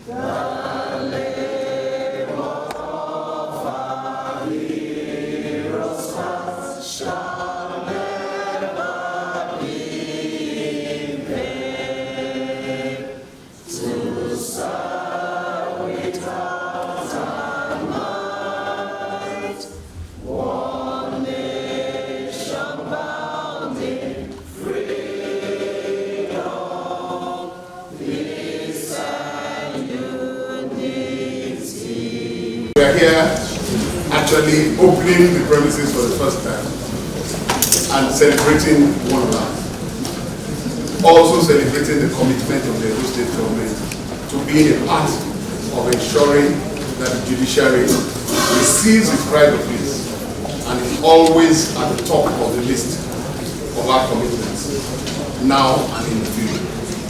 We are here actually opening the premises for the first time and celebrating one another. Also celebrating the commitment of the Edo State government to being a part of ensuring that the judiciary receives its pride of place and is always at the top of the list of our commitments, now and in the future.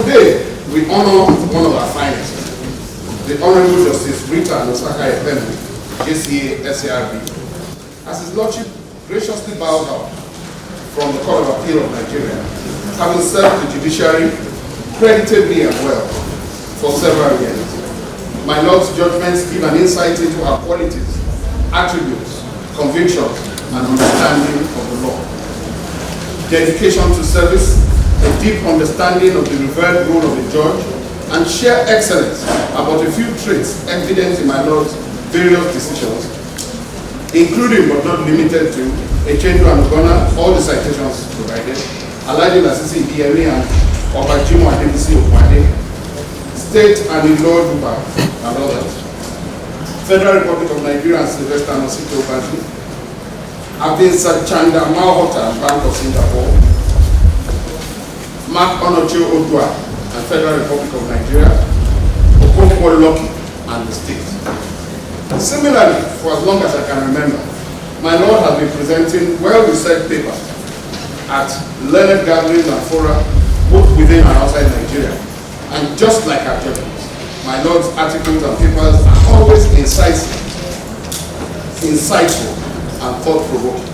Today, we honor one of our finest, the Honorable Justice Rita Nosaka Efemi, JCA SARB, as his Lordship graciously bowed out from the Court of Appeal of Nigeria, having served the judiciary creditably and well for several years. My Lord's judgments give an insight into our qualities, attributes, convictions, and understanding of the law. Dedication to service, a deep understanding of the revered role of a judge, and sheer excellence about a few traits evident in my Lord's various decisions, including but not limited to a change to Anugona, all the citations provided, Alaji Lasisi Iyemi and Obajimo Adebisi Okwade, State and in Lord Ruba and others, Federal Republic of Nigeria and Sylvester Nosito Obaji, Abdin Chanda Mahota and Bank of Singapore, Mark Onocho Odua and Federal Republic of Nigeria, Okonkwo Loki and the state. Similarly, for as long as I can remember, my Lord has been presenting well-researched papers at learned gatherings and fora, both within and outside Nigeria. And just like our judgments, my Lord's articles and papers are always incisive, insightful, and thought-provoking.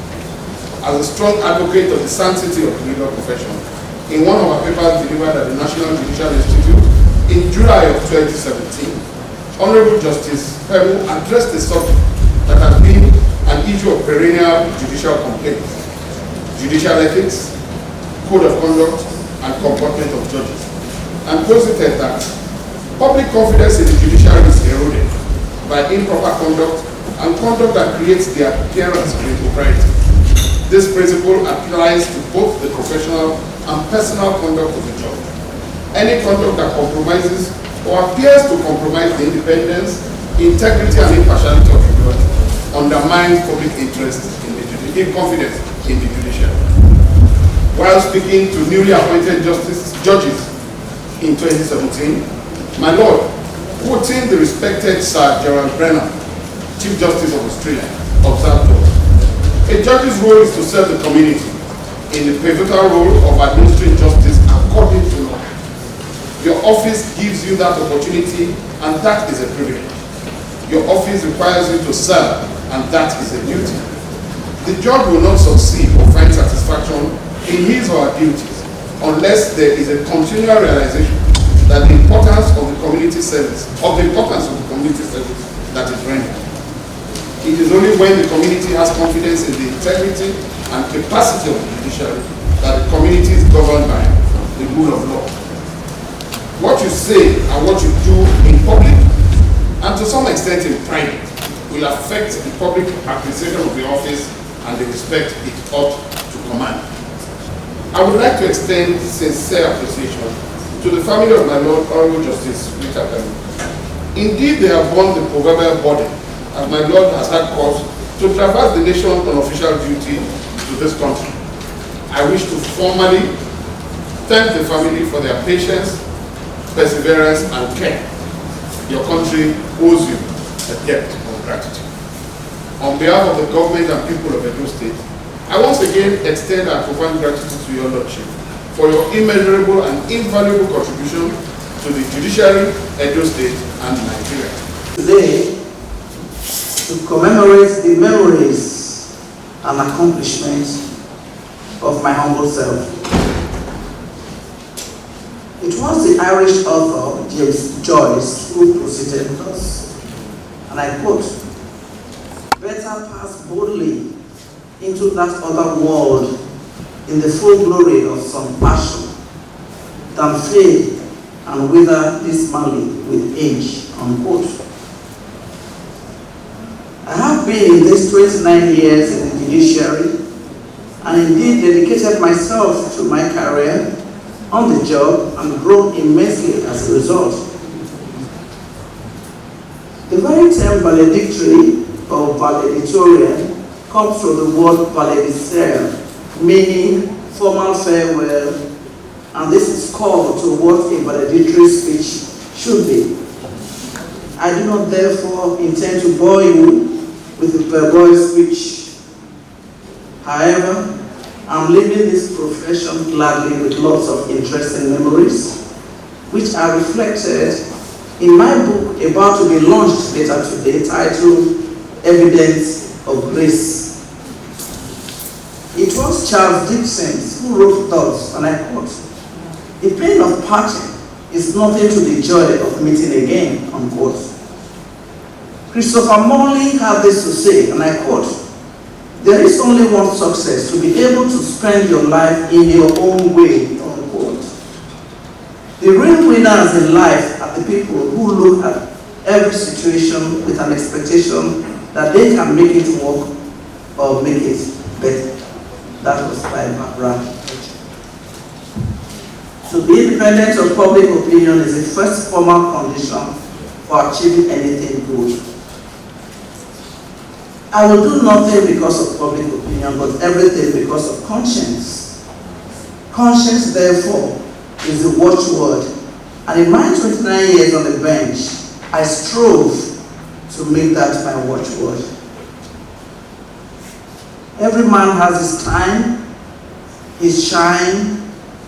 As a strong advocate of the sanctity of the legal profession, in one of our papers delivered at the National Judicial Institute in July of 2017, Honorable Justice Pipo addressed a subject that has been an issue of perennial judicial complaints: judicial ethics, code of conduct, and comportment of judges, and posited that public confidence in the judiciary is eroded by improper conduct and conduct that creates the appearance of impropriety. This principle applies to both the professional and personal conduct of the judge. Any conduct that compromises or appears to compromise the independence, integrity, and impartiality of the judge undermines public interest in the confidence in the judiciary. While speaking to newly appointed judges in 2017, my Lord, quoting the respected Sir Gerald Brennan, Chief Justice of Australia, observed to us, a judge's role is to serve the community in the pivotal role of administering justice according to law. Your office gives you that opportunity, and that is a privilege. Your office requires you to serve, and that is a duty. The judge will not succeed or find satisfaction in his or her duties unless there is a continual realization that the importance of the community service, that is rendered. It is only when the community has confidence in the integrity and capacity of the judiciary that the community is governed by the rule of law. What you say and what you do in public, and to some extent in private, will affect the public appreciation of the office and the respect it ought to command. I would like to extend sincere appreciation to the family of my Lord Honorable Justice Rita Efemi. Indeed, they have borne the proverbial burden, as my Lord has had cause to traverse the nation on official duty to this country. I wish to formally thank the family for their patience, perseverance, and care. Your country owes you a debt of gratitude. On behalf of the government and people of Edo State, I once again extend our profound gratitude to your Lordship for your immeasurable and invaluable contribution to the judiciary, Edo State, and Nigeria. Today, to commemorate the memories and accomplishments of my humble self. It It was the Irish author James Joyce who proceeded thus, and I quote, "Better pass boldly into that other world in the full glory of some passion than fade and wither dismally with age," unquote. I have been in these 29 years in the judiciary and indeed dedicated myself to my career on the job and grown immensely as a result. The very term valedictory or valedictorian comes from the word valedicere, meaning formal farewell, and this is called to what a valedictory speech should be. I do not therefore intend to bore you with a verbose speech. However, I'm leaving this profession gladly with lots of interesting memories, which are reflected in my book about to be launched later today, titled Evidence of Grace. It was Charles Dickens who wrote thus, and I quote, "The pain of parting is nothing to the joy of meeting again," unquote. Christopher Morley had this to say, and I quote, "There is only one success, to be able to spend your life in your own way," unquote. The real winners in life are the people who look at every situation with an expectation that they can make it work or make it better. That was by Brown. To be independent of public opinion is the first formal condition for achieving anything good. I will do nothing because of public opinion, but everything because of conscience. Conscience, therefore, is the watchword, and in my 29 years on the bench, I strove to make that my watchword. Every man has his time, his shine,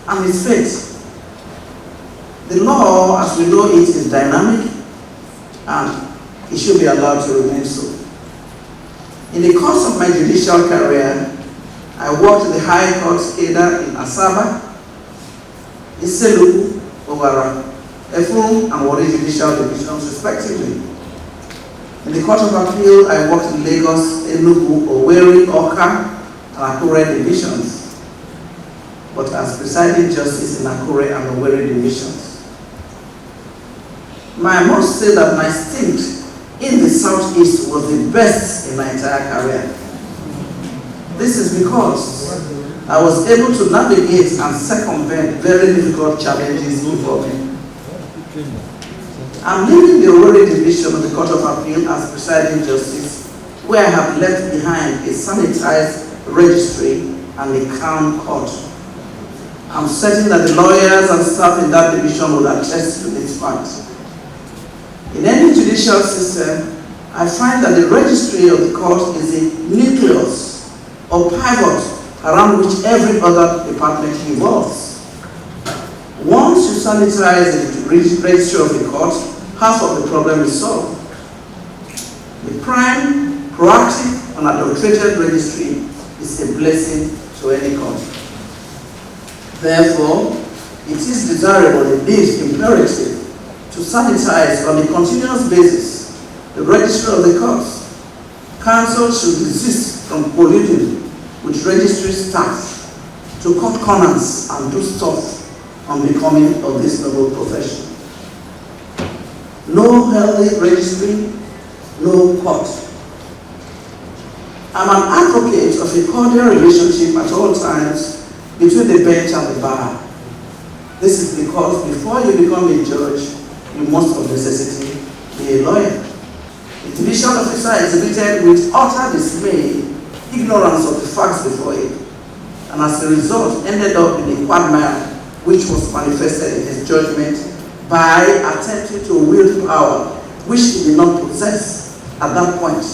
and his fate. The law, as we know it, is dynamic, and it should be allowed to remain so. In the course of my judicial career, I worked in the High Court either in Asaba, Iselu, Owara, Efuru, and Warri Judicial Divisions, respectively. In the Court of Appeal, I worked in Lagos, Enugu, Owerri, Awka, and Akure divisions, but as presiding justice in Akure and Owerri divisions. I must say that my stint in the Southeast was the best in my entire career. This is because I was able to navigate and circumvent very difficult challenges before me. I'm leaving the Owerri division of the Court of Appeal as presiding justice, where I have left behind a sanitized registry and a calm court. I'm certain that the lawyers and staff in that division will attest to this fact. In any judicial system, I find that the registry of the court is a nucleus or pivot around which every other department revolves. Once you sanitize the registry of the court, half of the problem is solved. The prime, proactive, unadulterated registry is a blessing to any court. Therefore, it is desirable, indeed imperative, to sanitize on a continuous basis the registry of the courts. Counsel should desist from colluding with registry staff to cut corners and do stuff unbecoming of this noble profession. No healthy registry, no court. I'm an advocate of a cordial relationship at all times between the bench and the bar. This is because before you become a judge, you must of necessity be a lawyer. The judicial officer exhibited with utter dismay ignorance of the facts before him, and as a result ended up in a quagmire which was manifested in his judgment by attempting to wield power which he did not possess at that point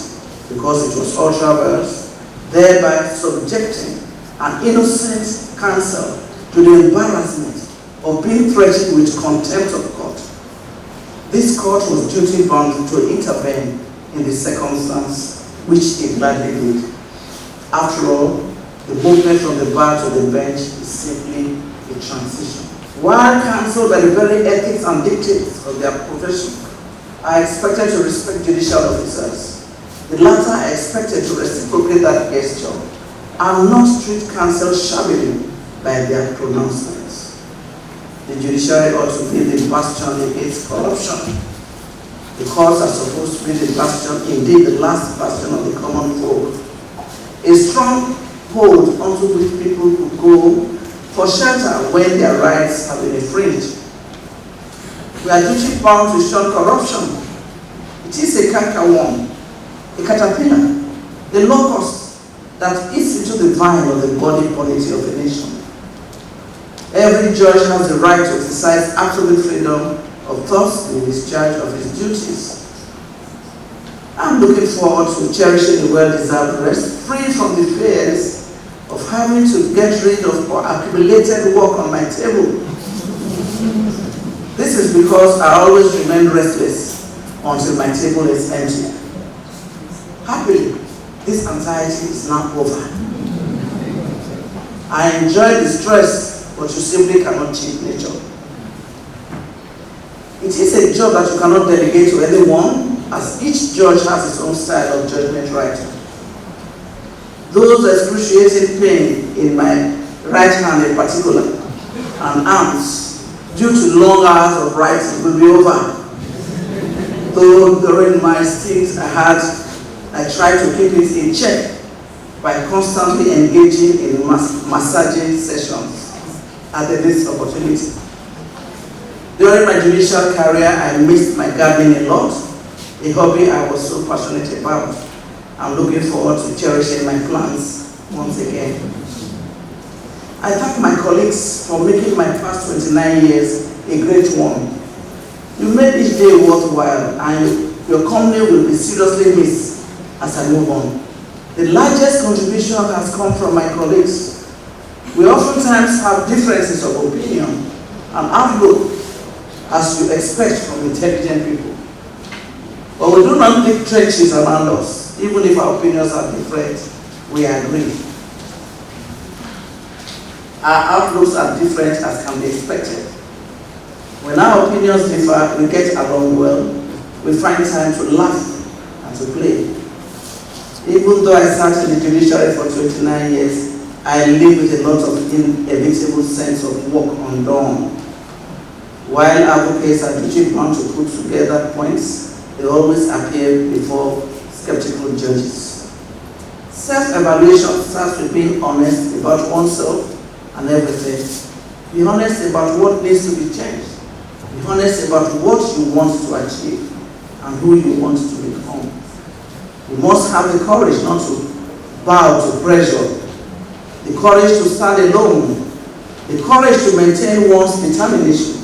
because it was ultra-virus, thereby subjecting an innocent counsel to the embarrassment of being threatened with contempt of court. This court was duty bound to intervene in the circumstance, which it gladly did. After all, the movement from the bar to the bench is simply a transition. while counseled by the very ethics and dictates of their profession, are expected to respect judicial officers. The latter are expected to reciprocate that gesture and not treat counsel shabbily by their pronouncements. The judiciary ought to be the bastion against corruption. The courts are supposed to be the bastion, indeed the last bastion of the common folk. A strong hold onto which people could go for shelter when their rights have been infringed. We are duty bound to shun corruption. It is a cankerworm, a caterpillar, the locust that eats into the vine of the body polity of a nation. Every judge has the right to exercise absolute freedom of thought in discharge of his duties. I'm looking forward to cherishing a well-deserved rest, free from the fears of having to get rid of accumulated work on my table. This is because I always remain restless until my table is empty. Happily, this anxiety is now over. I enjoy the stress, but you simply cannot cheat nature. It is a job that you cannot delegate to anyone, as each judge has his own style of judgment writing. Those excruciating pain in my right hand in particular, and arms, due to long hours of writing, will be over. Though during my stints I tried to keep it in check by constantly engaging in massaging sessions at the least opportunity. During my judicial career, I missed my gardening a lot, a hobby I was so passionate about. I'm looking forward to cherishing my plants once again. I thank my colleagues for making my past 29 years a great one. You made each day worthwhile, and your company will be seriously missed as I move on. The largest contribution has come from my colleagues. We oftentimes have differences of opinion and outlook, as you expect from intelligent people. But we do not dig trenches around us. Even if our opinions are different, we agree. Our outlooks are different as can be expected. When our opinions differ, we get along well. We find time to laugh and to play. Even though I sat in the judiciary for 29 years, I live with a lot of inevitable sense of work undone. While advocates are duty bound to put together points, they always appear before skeptical judges. Self-evaluation starts with being honest about oneself and everything. Be honest about what needs to be changed. Be honest about what you want to achieve and who you want to become. You must have the courage not to bow to pressure, the courage to stand alone, the courage to maintain one's determination,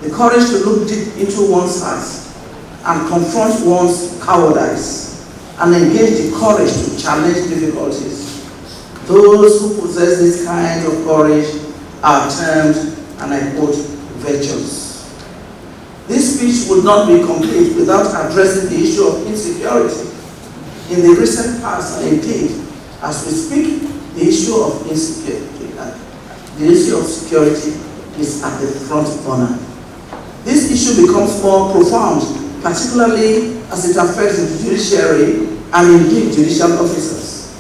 the courage to look deep into one's heart and confront one's cowardice, and engage the courage to challenge difficulties. Those who possess this kind of courage are termed, and I quote, virtuous. This speech would not be complete without addressing the issue of insecurity. In the recent past, and indeed, as we speak, the issue of security is at the front burner. This issue becomes more profound, particularly as it affects the judiciary and indeed judicial officers.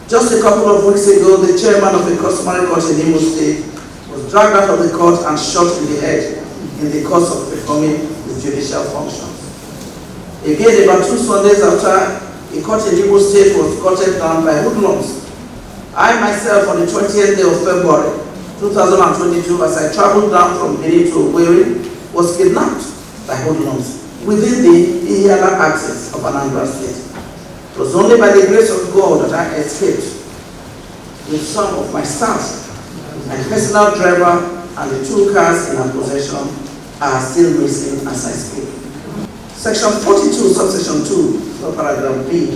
Just a couple of weeks ago, the chairman of the customary court in Imo State was dragged out of the court and shot in the head in the course of performing his judicial functions. Again, about 2 Sundays after, a court in Imo State was gutted down by hoodlums. I myself, on the 20th day of February 2022, as I traveled down from Benin to Owerri, was kidnapped by hoodlums within the Iyala axis of Anambra State. It was only by the grace of God that I escaped with some of my staff. My personal driver and the 2 cars in our possession are still missing as I speak. Section 42, subsection 2, paragraph B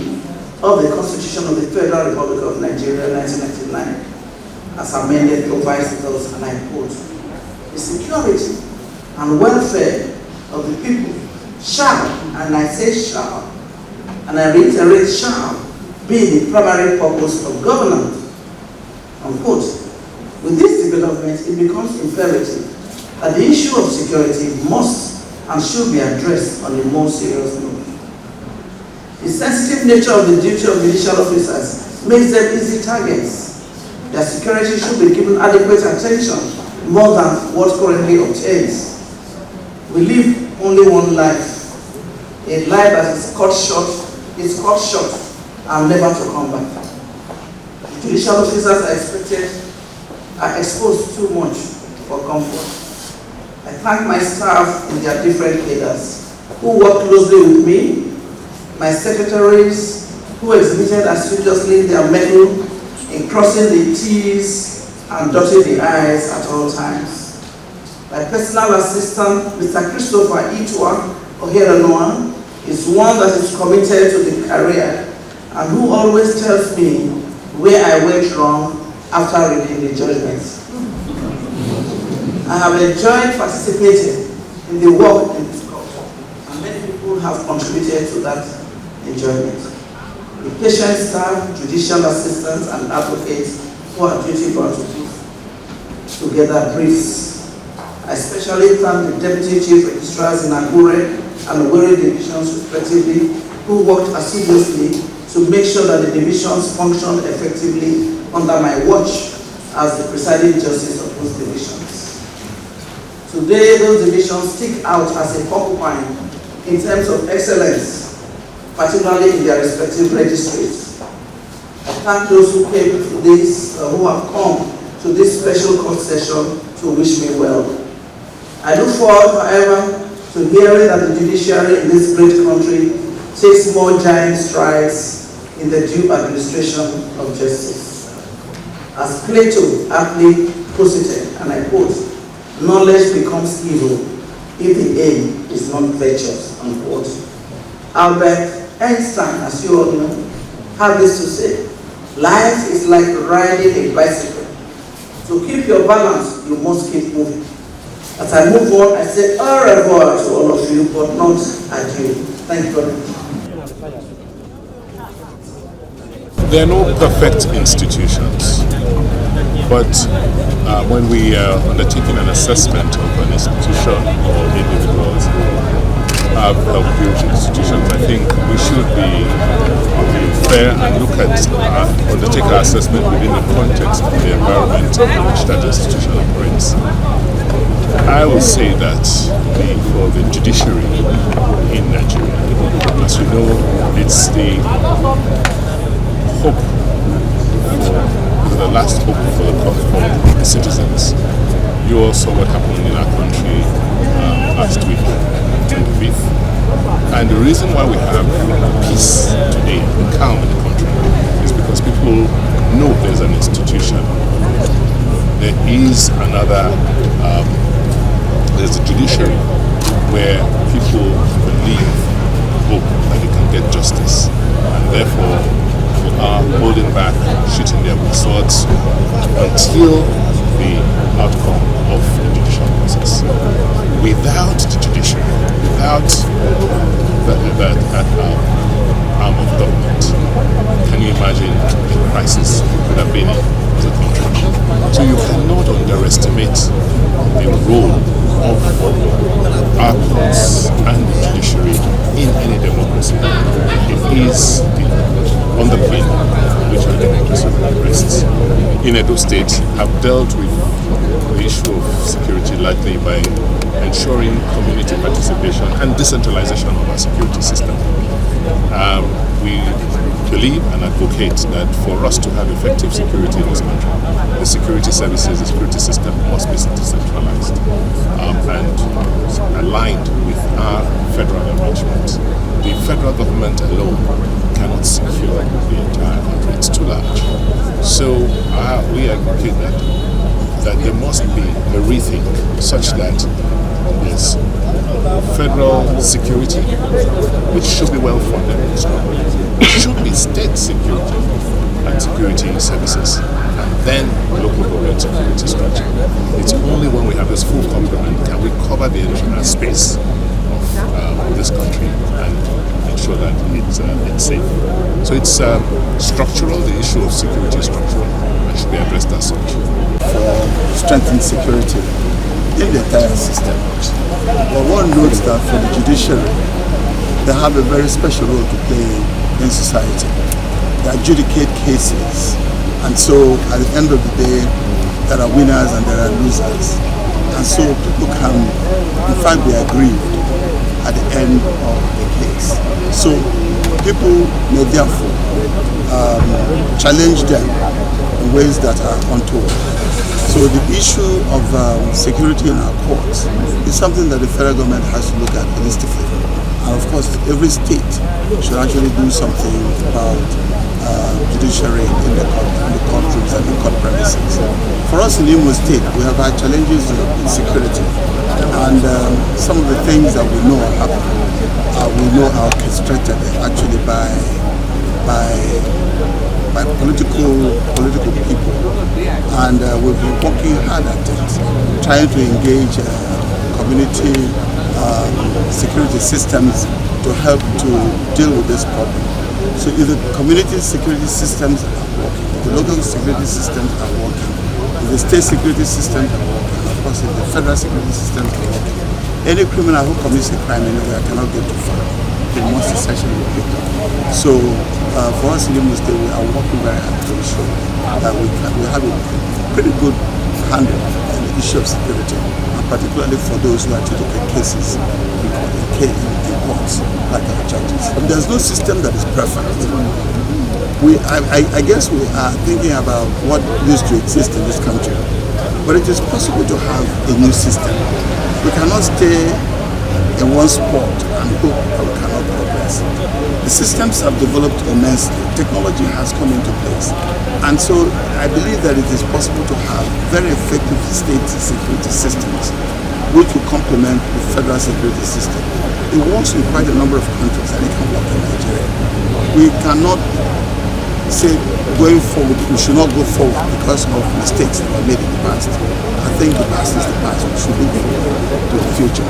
of the Constitution of the Federal Republic of Nigeria, 1999, as amended, provides thus, and I quote, the security and welfare of the people shall, and I say shall, and I reiterate shall, be the primary purpose of government, unquote. With this development, it becomes imperative that the issue of security must and should be addressed on a more serious note. The sensitive nature of the duty of judicial officers makes them easy targets. Their security should be given adequate attention more than what currently obtains. We live only one life, a life that is cut short and never to come back. The judicial officers are exposed too much for comfort. I thank my staff in their different cadres who work closely with me, my secretaries who exhibited assiduously their mettle in crossing the T's and dotting the I's at all times. My personal assistant, Mr. Christopher Itwa Oheranoa, is one that is committed to the career and who always tells me where I went wrong after reading the judgments. I have enjoyed participating in the work in this court, and many people have contributed to that enjoyment. The patient staff, judicial assistants, and advocates who are duty bound to put together briefs. I especially thank the Deputy Chief Registrars in Akure and Owerri divisions respectively, who worked assiduously to make sure that the divisions functioned effectively under my watch as the presiding justice of those divisions. Today, those divisions stick out as a porcupine in terms of excellence, particularly in their respective registries. I thank those who came to this, who have come to this special court session to wish me well. I look forward, however, to hearing that the judiciary in this great country takes more giant strides in the due administration of justice. As Plato aptly posited, and I quote, "Knowledge becomes evil if the aim is not virtuous," unquote. Albert Einstein, as you all know, had this to say: life is like riding a bicycle. To keep your balance, you must keep moving. As I move on, I say au revoir to all of you, but not adieu. Thank you very much. There are no perfect institutions, but when we are undertaking an assessment of an institution or individuals have health-built institutions, I think we should be fair and look at undertake our assessment within the context of the environment in which that institution operates. I would say that for the judiciary in Nigeria, as you know, it's the hope for the last hope for the citizens. You all saw what happened in our country last week, 25th. And the reason why we have peace today and calm in the country is because people know there's an institution. There is another, there's a judiciary where people believe, hope that they can get justice, and therefore are holding back, shooting their swords until the outcome of the judicial process. Without the judiciary, without that arm of government, can you imagine the crisis we could have been in as a country? So you cannot underestimate the role of our courts and the judiciary in any democracy. It is the underpin which our democracy rests. In Edo State, have dealt with the issue of security largely by ensuring community participation and decentralization of our security system. We believe and advocate that for us to have effective security in this country, the security services, the security system must be decentralized and aligned with our federal arrangement. The federal government alone cannot secure the entire country; it's too large. So we advocate that there must be a rethink such that there's federal security, which should be well funded and strong. It should be state security and security services, and then local government security structure. It's only when we have this full complement can we cover the entire space of this country and ensure that it's safe. So it's structural. The issue of security is structural. and should be addressed as such. For strengthening security in the entire system. But one notes that for the judiciary, they have a very special role to play in society. They adjudicate cases, and so at the end of the day, there are winners and there are losers. And so people can, in fact, be aggrieved at the end of the case. So people may therefore challenge them in ways that are untoward. So the issue of security in our courts is something that the federal government has to look at holistically. And of course, every state should actually do something about judiciary in the courtrooms and the court premises. For us in Imo State, we have had challenges in security. And some of the things that we know are happening, we know are orchestrated actually by political people, and we've been working hard at it, trying to engage community security systems to help to deal with this problem. So if the community security systems are working, if the local security systems are working, if the state security systems are working, of course if the federal security systems are working, any criminal who commits a crime anywhere cannot get too far. They must essentially be picked up. So for us in Imo State, we are working very hard to ensure that we have a pretty good handle on the issue of security, and particularly for those who actually take cases in courts, like our judges. But there's no system that is perfect. I guess we are thinking about what used to exist in this country, but it is possible to have a new system. We cannot stay in one spot and hope that we cannot progress. The systems have developed immensely. Technology has come into place. And so I believe that it is possible to have very effective state security systems which will complement the federal security system. It works in quite a number of countries and it can work in Nigeria. We cannot say going forward, we should not go forward because of mistakes that were made in the past. I think the past is the past. We should look forward to the future.